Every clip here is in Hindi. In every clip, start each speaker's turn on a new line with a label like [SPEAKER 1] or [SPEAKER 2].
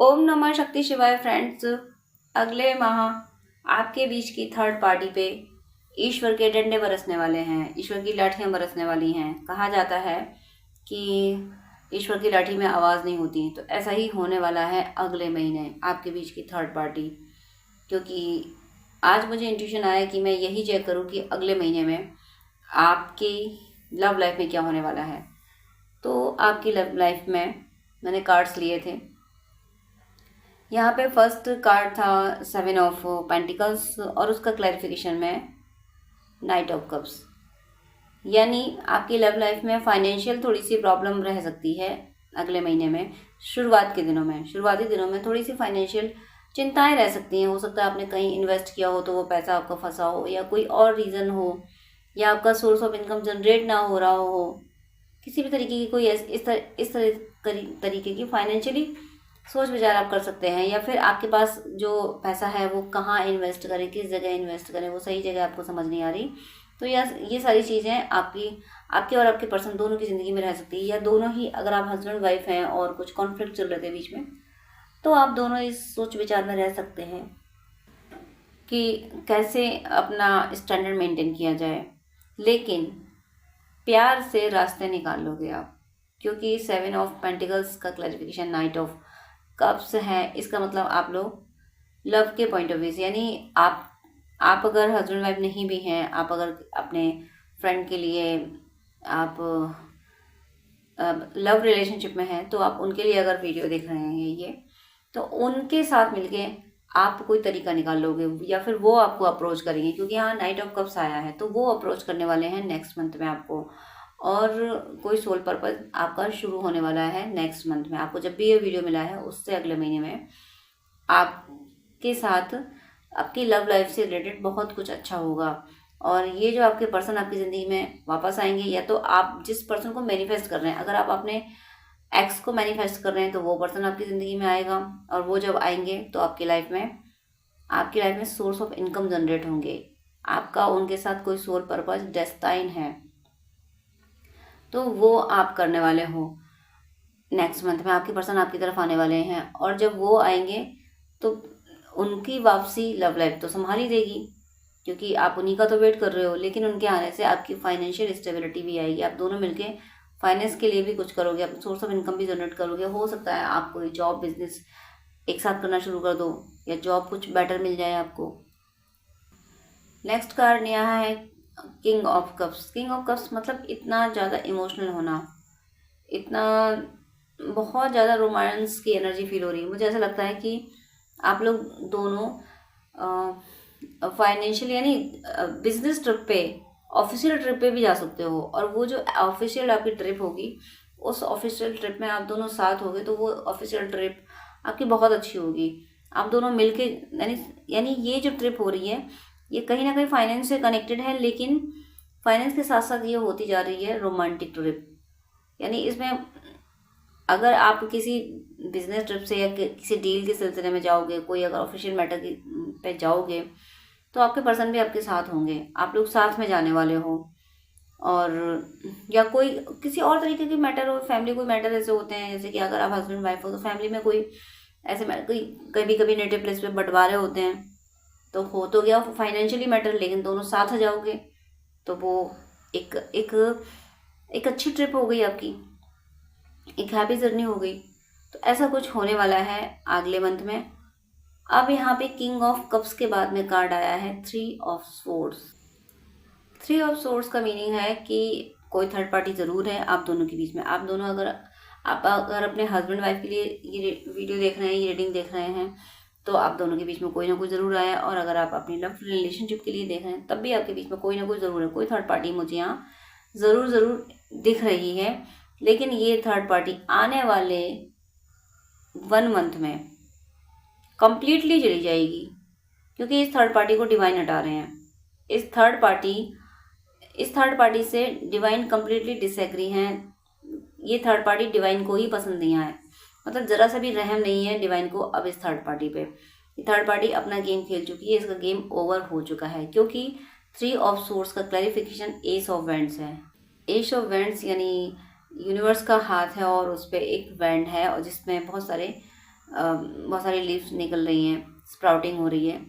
[SPEAKER 1] ओम नमः शक्ति शिवाय फ्रेंड्स। अगले माह आपके बीच की थर्ड पार्टी पे ईश्वर के डंडे बरसने वाले हैं, ईश्वर की लाठियां बरसने वाली हैं। कहा जाता है कि ईश्वर की लाठी में आवाज़ नहीं होती, तो ऐसा ही होने वाला है अगले महीने आपके बीच की थर्ड पार्टी। क्योंकि आज मुझे इंट्यूशन आया कि मैं यही चेक करूं कि अगले महीने में आपकी लव लाइफ में क्या होने वाला है। तो आपकी लव लाइफ में मैंने कार्ड्स लिए थे। यहाँ पे फर्स्ट कार्ड था 7 ऑफ पेंटिकल्स और उसका क्लैरिफिकेशन में नाइट ऑफ कप्स। यानी आपकी लव लाइफ में फाइनेंशियल थोड़ी सी प्रॉब्लम रह सकती है अगले महीने में। शुरुआती दिनों में थोड़ी सी फाइनेंशियल चिंताएं रह सकती हैं। हो सकता है आपने कहीं इन्वेस्ट किया हो तो वो पैसा आपका फंसा हो, या कोई और रीज़न हो, या आपका सोर्स ऑफ इनकम जनरेट ना हो रहा हो। किसी भी तरीके की कोई तरीके की फाइनेंशियली सोच विचार आप कर सकते हैं। या फिर आपके पास जो पैसा है वो कहाँ इन्वेस्ट करें, किस जगह इन्वेस्ट करें, वो सही जगह आपको समझ नहीं आ रही। तो ये सारी चीज़ें आपके और आपके पर्सन दोनों की ज़िंदगी में रह सकती है। या दोनों ही, अगर आप हस्बैंड वाइफ हैं और कुछ कॉन्फ्लिक्ट चल रहे थे बीच में, तो आप दोनों इस सोच विचार में रह सकते हैं कि कैसे अपना स्टैंडर्ड मेंटेन किया जाए। लेकिन प्यार से रास्ते निकाल लोगे आप, क्योंकि 7 ऑफ पेंटिकल्स का क्लैरिफिकेशन नाइट ऑफ कप्स है। इसका मतलब आप लोग लव के पॉइंट ऑफ व्यू से, यानी आप अगर हस्बैंड वाइफ नहीं भी हैं, आप अगर अपने फ्रेंड के लिए आप लव रिलेशनशिप में हैं, तो आप उनके लिए अगर वीडियो देख रहे हैं ये, तो उनके साथ मिलके आप कोई तरीका निकाल लोगे, या फिर वो आपको अप्रोच करेंगे। क्योंकि यहाँ नाइट ऑफ कप्स आया है, तो वो अप्रोच करने वाले हैं नेक्स्ट मंथ में आपको। और कोई सोल पर्पस आपका शुरू होने वाला है नेक्स्ट मंथ में। आपको जब भी ये वीडियो मिला है उससे अगले महीने में आपके साथ आपकी लव लाइफ से रिलेटेड बहुत कुछ अच्छा होगा। और ये जो आपके पर्सन आपकी ज़िंदगी में वापस आएंगे, या तो आप जिस पर्सन को मैनिफेस्ट कर रहे हैं, अगर आप अपने एक्स को मैनिफेस्ट कर रहे हैं तो वो पर्सन आपकी ज़िंदगी में आएगा। और वो जब आएंगे तो आपकी लाइफ में सोर्स ऑफ इनकम जनरेट होंगे। आपका उनके साथ कोई सोल पर्पस डेस्टाइन है, तो वो आप करने वाले हो नेक्स्ट मंथ में। आपके पर्सन आपकी तरफ आने वाले हैं, और जब वो आएंगे तो उनकी वापसी लव लाइफ तो संभाल ही देगी, क्योंकि आप उन्हीं का तो वेट कर रहे हो। लेकिन उनके आने से आपकी फाइनेंशियल स्टेबिलिटी भी आएगी। आप दोनों मिलके फाइनेंस के लिए भी कुछ करोगे, अपना सोर्स ऑफ इनकम भी जनरेट करोगे। हो सकता है आप कोई जॉब बिजनेस एक साथ करना शुरू कर दो, या जॉब कुछ बेटर मिल जाए आपको। नेक्स्ट कार्ड यहाँ है king of cups. King of cups मतलब इतना ज़्यादा इमोशनल होना, इतना बहुत ज़्यादा रोमांस की एनर्जी फील हो रही है। मुझे ऐसा लगता है कि आप लोग दोनों फाइनेंशियल यानी बिजनेस ट्रिप पे, ऑफिशियल ट्रिप पे भी जा सकते हो। और वो जो ऑफिशियल आपकी ट्रिप होगी, उस ऑफिशियल ट्रिप में आप दोनों साथ होगे, तो वो ऑफिशियल ट्रिप आपकी बहुत अच्छी होगी। आप दोनों मिलके, यानी ये जो ट्रिप हो रही है ये कहीं ना कहीं फाइनेंस से कनेक्टेड है, लेकिन फाइनेंस के साथ साथ ये होती जा रही है रोमांटिक ट्रिप। यानी इसमें अगर आप किसी बिजनेस ट्रिप से या किसी डील के सिलसिले में जाओगे, कोई अगर ऑफिशियल मैटर पे जाओगे, तो आपके पर्सन भी आपके साथ होंगे। आप लोग साथ में जाने वाले हो। और या कोई किसी और तरीके की मैटर हो, फैमिली कोई मैटर ऐसे होते हैं, जैसे कि अगर आप हस्बैंड वाइफ हो तो फैमिली में कोई ऐसे कोई कभी कभी नेटिव प्लेस पे बंटवारे होते हैं, तो हो तो गया फाइनेंशियली मैटर, लेकिन दोनों साथ जाओगे तो वो एक एक एक अच्छी ट्रिप हो गई आपकी, एक हैप्पी जर्नी हो गई। तो ऐसा कुछ होने वाला है अगले मंथ में। अब यहाँ पे किंग ऑफ कप्स के बाद में कार्ड आया है 3 ऑफ सोर्ड्स। 3 ऑफ सोर्ड्स का मीनिंग है कि कोई थर्ड पार्टी ज़रूर है आप दोनों के बीच में। आप अगर अपने हस्बैंड वाइफ के लिए ये वीडियो देख रहे हैं, ये रीडिंग देख रहे हैं, तो आप दोनों के बीच में कोई ना कोई ज़रूर आया। और अगर आप अपनी लव रिलेशनशिप के लिए देख रहे हैं, तब भी आपके बीच में कोई ना कोई ज़रूर है। कोई थर्ड पार्टी मुझे यहाँ ज़रूर दिख रही है। लेकिन ये थर्ड पार्टी आने वाले 1 मंथ में कंप्लीटली चली जाएगी, क्योंकि इस थर्ड पार्टी को डिवाइन हटा रहे हैं। इस थर्ड पार्टी से डिवाइन कंप्लीटली डिसएग्री हैं। ये थर्ड पार्टी डिवाइन को ही पसंद नहीं आया, मतलब ज़रा सा भी रहम नहीं है डिवाइन को अब इस थर्ड पार्टी पे। ये थर्ड पार्टी अपना गेम खेल चुकी है, इसका गेम ओवर हो चुका है। क्योंकि 3 ऑफ सोर्ड्स का क्लैरिफिकेशन एस ऑफ वेंड्स है। एस ऑफ वेंड्स यानी यूनिवर्स का हाथ है, और उस पर एक बैंड है, और जिसमें बहुत सारे बहुत सारी लीव्स निकल रही हैं, स्प्राउटिंग हो रही है।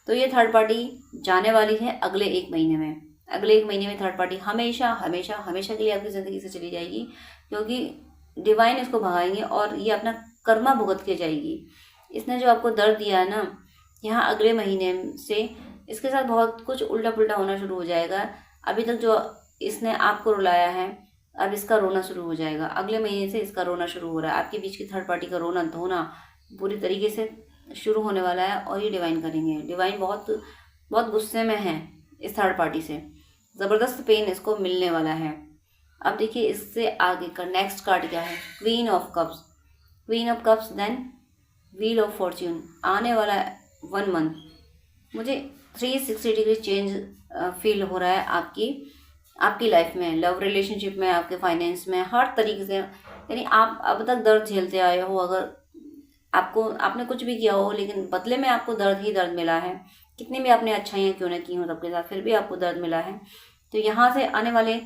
[SPEAKER 1] तो ये थर्ड पार्टी जाने वाली है अगले 1 महीने में। अगले 1 महीने में थर्ड पार्टी हमेशा हमेशा हमेशा के लिए आपकी ज़िंदगी से चली जाएगी, क्योंकि डिवाइन इसको भगाएंगे और ये अपना कर्मा भुगत के जाएगी। इसने जो आपको दर्द दिया है ना, यहाँ अगले महीने से इसके साथ बहुत कुछ उल्टा पुल्टा होना शुरू हो जाएगा। अभी तक जो इसने आपको रुलाया है, अब इसका रोना शुरू हो जाएगा। अगले महीने से इसका रोना शुरू हो रहा है। आपके बीच की थर्ड पार्टी का रोना धोना पूरी तरीके से शुरू होने वाला है, और ये डिवाइन करेंगे। डिवाइन बहुत बहुत गुस्से में है इस थर्ड पार्टी से, ज़बरदस्त पेन इसको मिलने वाला है। अब देखिए इससे आगे का नेक्स्ट कार्ड क्या है, queen of cups. Queen of cups, then wheel of fortune. आने वाला 1 मंथ मुझे 360 डिग्री चेंज फील हो रहा है आपकी लाइफ में, लव रिलेशनशिप में, आपके फाइनेंस में, हर तरीके से। यानी आप अब तक दर्द झेलते आए हो, अगर आपने कुछ भी किया हो लेकिन बदले में आपको दर्द ही दर्द मिला है, कितनी भी आपने अच्छाइयाँ क्यों ना की हो सबके साथ, फिर भी आपको दर्द मिला है। तो यहाँ से आने वाले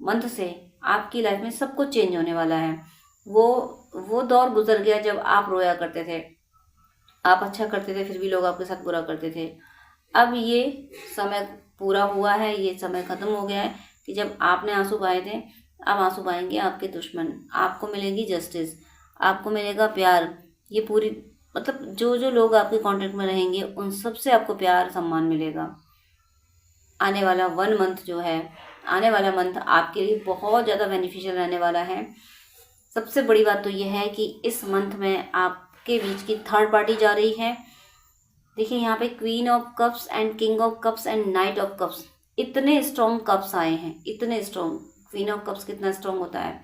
[SPEAKER 1] मंथ से आपकी लाइफ में सब कुछ चेंज होने वाला है। वो दौर गुजर गया जब आप रोया करते थे, आप अच्छा करते थे फिर भी लोग आपके साथ बुरा करते थे। अब ये समय पूरा हुआ है, ये समय ख़त्म हो गया है कि जब आपने आंसू बहाए थे, अब आंसू बहाएंगे आपके दुश्मन। आपको मिलेगी जस्टिस, आपको मिलेगा प्यार। ये पूरी मतलब जो जो लोग आपके कांटेक्ट में रहेंगे उन सब से आपको प्यार सम्मान मिलेगा। आने वाला 1 मंथ जो है, आने वाला मंथ आपके लिए बहुत ज़्यादा बेनिफिशियल रहने वाला है। सबसे बड़ी बात तो यह है कि इस मंथ में आपके बीच की थर्ड पार्टी जा रही है। देखिए यहाँ पे queen of cups and king of cups and night of cups, इतने स्ट्रॉन्ग कप्स आए हैं, इतने स्ट्रॉन्ग। क्वीन ऑफ कप्स कितना स्ट्रॉन्ग होता है,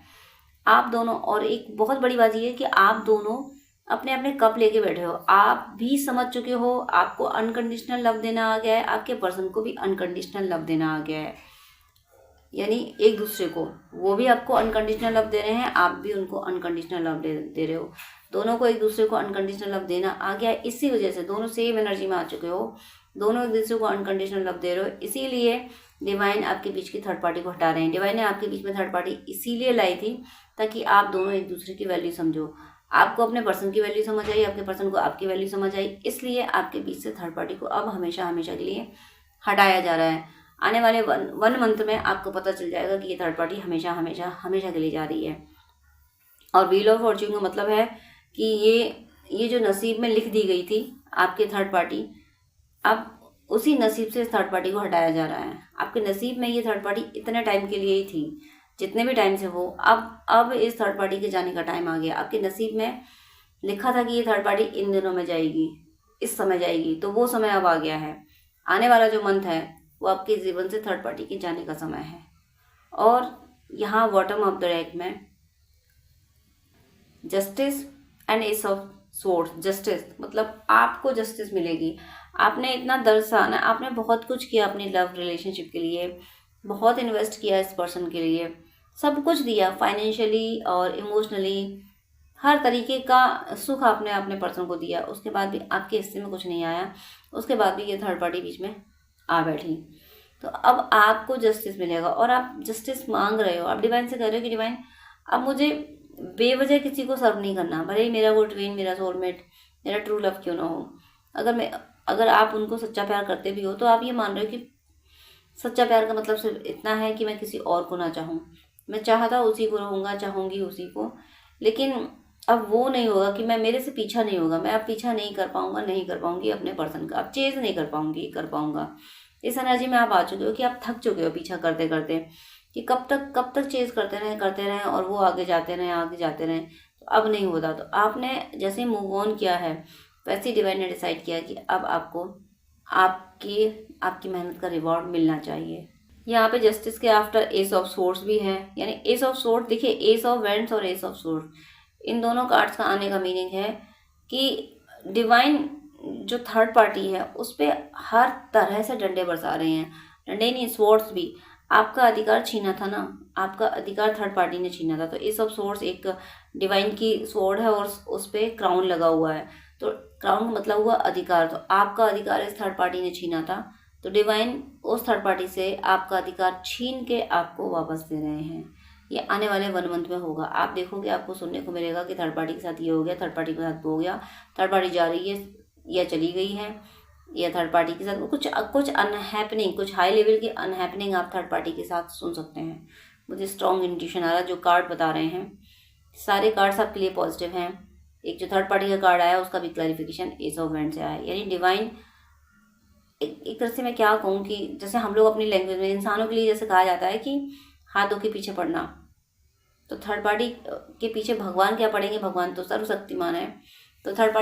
[SPEAKER 1] आप दोनों। और एक बहुत बड़ी बात यह है कि आप दोनों अपने अपने कप लेके बैठे हो, आप भी समझ चुके हो, आपको अनकंडीशनल लव देना आ गया है, आपके पर्सन को भी अनकंडीशनल लव देना आ गया है। यानी एक दूसरे को, वो भी आपको अनकंडीशनल लव दे रहे हैं, आप भी उनको अनकंडीशनल लव दे रहे हो। दोनों को एक दूसरे को अनकंडीशनल लव देना आ गया है। इसी वजह से दोनों सेम एनर्जी में आ चुके हो, दोनों एक दूसरे को अनकंडीशनल लव दे रहे हो। इसीलिए डिवाइन आपके बीच की थर्ड पार्टी को हटा रहे हैं। डिवाइन ने आपके बीच में थर्ड पार्टी इसीलिए लाई थी ताकि आप दोनों एक दूसरे की वैल्यू समझो, आपको अपने पर्सन की वैल्यू समझ आई, आपके पर्सन को आपकी वैल्यू समझ आई। इसलिए आपके बीच से थर्ड पार्टी को अब हमेशा हमेशा के लिए हटाया जा रहा है। आने वाले 1 मंथ में आपको पता चल जाएगा कि ये थर्ड पार्टी हमेशा हमेशा हमेशा के लिए जा रही है। और व्हील ऑफ फॉर्च्यून का मतलब है कि ये जो नसीब में लिख दी गई थी आपके थर्ड पार्टी, अब उसी नसीब से इस थर्ड पार्टी को हटाया जा रहा है। आपके नसीब में ये थर्ड पार्टी इतने टाइम के लिए ही थी, जितने भी टाइम से वो, अब इस थर्ड पार्टी के जाने का टाइम आ गया। आपके नसीब में लिखा था कि ये थर्ड पार्टी इन दिनों में जाएगी, इस समय जाएगी, तो वो समय अब आ गया है। आने वाला जो मंथ है वो आपके जीवन से थर्ड पार्टी के जाने का समय है। और यहाँ बॉटम ऑफ द डेक में justice and S of swords. Justice मतलब आपको जस्टिस मिलेगी। आपने इतना दर्द सहना, आपने बहुत कुछ किया अपनी लव रिलेशनशिप के लिए, बहुत इन्वेस्ट किया इस पर्सन के लिए, सब कुछ दिया फाइनेंशियली और इमोशनली, हर तरीके का सुख आपने अपने पर्सन को दिया। उसके बाद भी आपके हिस्से में कुछ नहीं आया, उसके बाद भी ये थर्ड पार्टी बीच में आ बैठी। तो अब आपको जस्टिस मिलेगा और आप जस्टिस मांग रहे हो। आप डिवाइन से कह रहे हो कि डिवाइन अब मुझे बेवजह किसी को सर्व नहीं करना, भले ही मेरा वो ट्विन, मेरा सोलमेट, मेरा ट्रू लव क्यों ना हो। अगर आप उनको सच्चा प्यार करते भी हो तो आप ये मान रहे हो कि सच्चा प्यार का मतलब सिर्फ इतना है कि मैं किसी और को ना चाहूँ, मैं चाहता उसी को रहूँगा, चाहूँगी उसी को। लेकिन अब वो नहीं होगा कि मैं, मेरे से पीछा नहीं होगा, मैं अब पीछा नहीं कर पाऊँगा, नहीं कर पाऊँगी अपने पर्सन का, अब चेज नहीं कर पाऊँगा। इस एनर्जी में आप आ चुके हो कि आप थक चुके हो पीछा करते करते, कि कब तक चेज करते रहें और वो आगे जाते रहें, तो अब नहीं होता। तो आपने जैसे मूव ऑन किया है, वैसे ही डिवाइन ने डिसाइड किया कि अब आपको आपकी मेहनत का रिवॉर्ड मिलना चाहिए। यहाँ पे जस्टिस के आफ्टर एस ऑफ सोर्ड्स भी है। यानी एस ऑफ सोर्ड, देखिए एस ऑफ वेंड्स और एस ऑफ सोर्ड, इन दोनों कार्ड्स का आने का मीनिंग है कि डिवाइन जो थर्ड पार्टी है उस पर हर तरह से डंडे बरसा रहे हैं। डंडे नहीं, स्वॉर्ड्स भी। आपका अधिकार छीना था ना, आपका अधिकार थर्ड पार्टी ने छीना था। तो एस ऑफ सोर्ड्स एक डिवाइन की स्वॉर्ड है और उस पर क्राउन लगा हुआ है। तो क्राउन का मतलब हुआ अधिकार। तो आपका अधिकार इस थर्ड पार्टी ने छीना था, तो डिवाइन उस थर्ड पार्टी से आपका अधिकार छीन के आपको वापस दे रहे हैं। ये आने वाले 1 मंथ में होगा। आप देखोगे, आपको सुनने को मिलेगा कि थर्ड पार्टी के साथ ये हो गया, थर्ड पार्टी के साथ वो हो गया, थर्ड पार्टी जा रही है या चली गई है, या थर्ड पार्टी के साथ कुछ अनहैपनिंग, कुछ हाई लेवल की अनहैपनिंग आप थर्ड पार्टी के साथ सुन सकते हैं। मुझे स्ट्रॉन्ग इंट्यूशन आ रहा है, जो कार्ड बता रहे हैं सारे कार्ड्स आपके लिए पॉजिटिव हैं। एक जो थर्ड पार्टी का कार्ड आया उसका भी क्लैरिफिकेशन एस ऑफ वैंड से आया, यानी डिवाइन एक तरह से मैं क्या कहूँ कि जैसे हम लोग अपनी लैंग्वेज में इंसानों के लिए जैसे कहा जाता है कि हाथों के पीछे पड़ना, तो थर्ड पार्टी के पीछे भगवान क्या पड़ेंगे, भगवान तो सर्वशक्तिमान है। तो थर्ड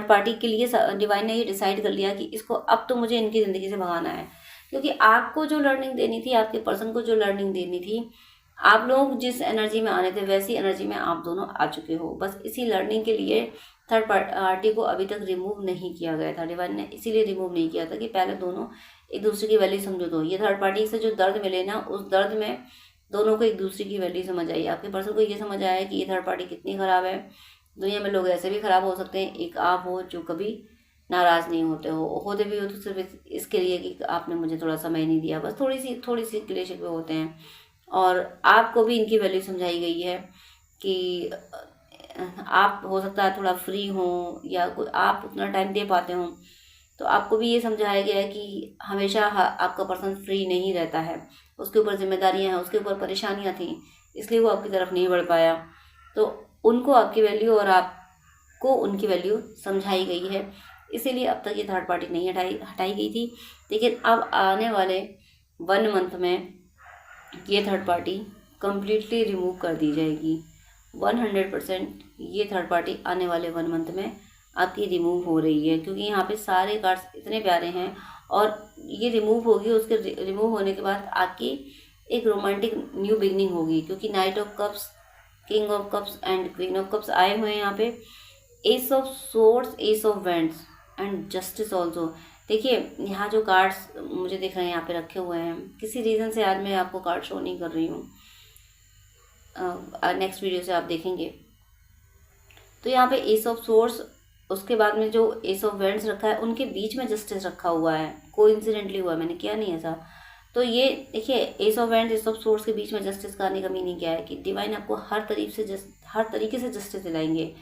[SPEAKER 1] पार्टी के लिए डिवाइन ने ये डिसाइड कर लिया कि इसको अब तो मुझे इनकी ज़िंदगी से भगाना है, क्योंकि आपको जो लर्निंग देनी थी, आपके पर्सन को जो लर्निंग देनी थी, आप लोग जिस एनर्जी में आने थे वैसी एनर्जी में आप दोनों आ चुके हो। बस इसी लर्निंग के लिए थर्ड पार्टी को अभी तक रिमूव नहीं किया गया था। डिवाइन ने इसीलिए रिमूव नहीं किया था कि पहले दोनों एक दूसरे की वैल्यू समझो। तो ये थर्ड पार्टी से जो दर्द मिले ना, उस दर्द में दोनों को एक दूसरे की वैल्यू समझ आई। आपके पर्सन को ये समझ आया कि ये थर्ड पार्टी कितनी ख़राब है। दुनिया में लोग ऐसे भी ख़राब हो सकते हैं, एक आप हो जो कभी नाराज़ नहीं होते भी हो तो सिर्फ इसके लिए कि आपने मुझे थोड़ा समय नहीं दिया, बस थोड़ी सी गिले शिकवे होते हैं। और आपको भी इनकी वैल्यू समझाई गई है कि आप हो सकता है थोड़ा फ्री हो या आप उतना टाइम दे पाते हो, तो आपको भी ये समझाया गया है कि हमेशा आपका पर्सन फ्री नहीं रहता है, उसके ऊपर जिम्मेदारियां हैं, उसके ऊपर परेशानियां थी, इसलिए वो आपकी तरफ नहीं बढ़ पाया। तो उनको आपकी वैल्यू और आपको उनकी वैल्यू समझाई गई है, इसीलिए अब तक ये थर्ड पार्टी नहीं हटाई गई थी। लेकिन अब आने वाले 1 मंथ में ये थर्ड पार्टी कम्प्लीटली रिमूव कर दी जाएगी। 100% ये थर्ड पार्टी आने वाले 1 मंथ में आपकी रिमूव हो रही है, क्योंकि यहाँ पे सारे कार्ड्स इतने प्यारे हैं। और ये रिमूव होगी, उसके रिमूव होने के बाद आपकी एक रोमांटिक न्यू बिगनिंग होगी, क्योंकि night of cups, king of cups and queen of cups आए हुए हैं यहाँ पे। S of swords, S of wands and justice also. देखिए यहाँ जो कार्ड्स मुझे दिख रहे हैं यहाँ पे रखे हुए हैं, किसी रीज़न से आज मैं आपको कार्ड शो नहीं कर रही हूँ, नेक्स्ट वीडियो से आप देखेंगे। तो यहाँ पे एस ऑफ सोर्स, उसके बाद में जो एस ऑफ वैंड्स रखा है उनके बीच में जस्टिस रखा हुआ है, कोइंसिडेंटली हुआ है, मैंने किया नहीं ऐसा। तो ये देखिए S of wands, S of source के बीच में जस्टिस का आने का मीनिंग क्या है कि डिवाइन आपको हर तरीके से जस्टिस दिलाएंगे।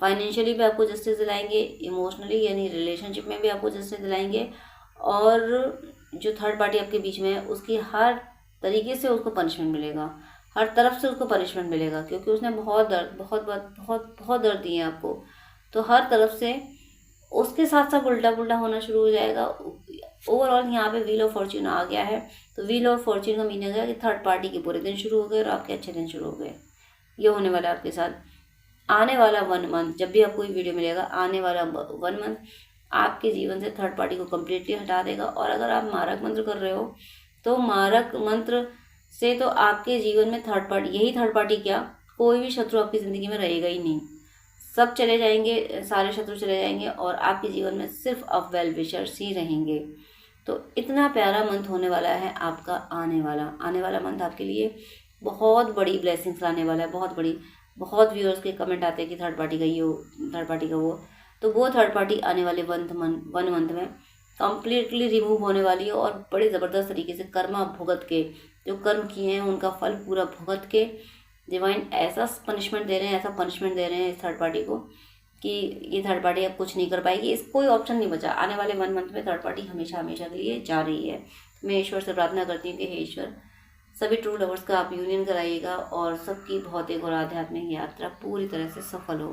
[SPEAKER 1] फाइनेंशियली भी आपको जस्टिस दिलाएंगे, इमोशनली यानी रिलेशनशिप में भी आपको जस्टिस दिलाएंगे, और जो थर्ड पार्टी आपके बीच में है उसकी हर तरीके से उसको पनिशमेंट मिलेगा, हर तरफ से उसको पनिशमेंट मिलेगा, क्योंकि उसने बहुत दर्द दिए हैं आपको। तो हर तरफ से उसके साथ साथ उल्टा पुल्टा होना शुरू हो जाएगा। ओवरऑल यहाँ पे व्हील ऑफ फॉर्च्यून आ गया है। तो व्हील ऑफ फॉर्च्यून का मीनिंग है कि थर्ड पार्टी के बुरे दिन शुरू हो गए और आपके अच्छे दिन शुरू हो गए। ये होने वाला है आपके साथ। आने वाला 1 मंथ, जब भी आपको ये वीडियो मिलेगा, आने वाला 1 मंथ आपके जीवन से थर्ड पार्टी को कम्प्लीटली हटा देगा। और अगर आप मारक मंत्र कर रहे हो तो मारक मंत्र से तो आपके जीवन में यही थर्ड पार्टी क्या, कोई भी शत्रु आपकी ज़िंदगी में रहेगा ही नहीं, सब चले जाएंगे, सारे शत्रु चले जाएंगे और आपके जीवन में सिर्फ अब वेल विशर्स ही रहेंगे। तो इतना प्यारा मंथ होने वाला है आपका आने वाला मंथ आपके लिए बहुत बड़ी ब्लेसिंग्स लाने वाला है, बहुत बड़ी। बहुत व्यूअर्स के कमेंट आते हैं कि थर्ड पार्टी का ये हो, थर्ड पार्टी का वो, तो वो थर्ड पार्टी आने वाले 1 मंथ में कम्प्लीटली रिमूव होने वाली है। और बड़े ज़बरदस्त तरीके से कर्मा भुगत के, जो कर्म किए हैं उनका फल पूरा भुगत के डिवाइन ऐसा पनिशमेंट दे रहे हैं इस थर्ड पार्टी को कि ये थर्ड पार्टी अब कुछ नहीं कर पाएगी। इस कोई ऑप्शन नहीं बचा। आने वाले 1 मंथ में थर्ड पार्टी हमेशा के लिए जा रही है। मैं ईश्वर से प्रार्थना करती हूँ कि हे ईश्वर, सभी ट्रू लवर्स का आप यूनियन कराइएगा और सबकी भौतिक और आध्यात्मिक यात्रा पूरी तरह से सफल हो।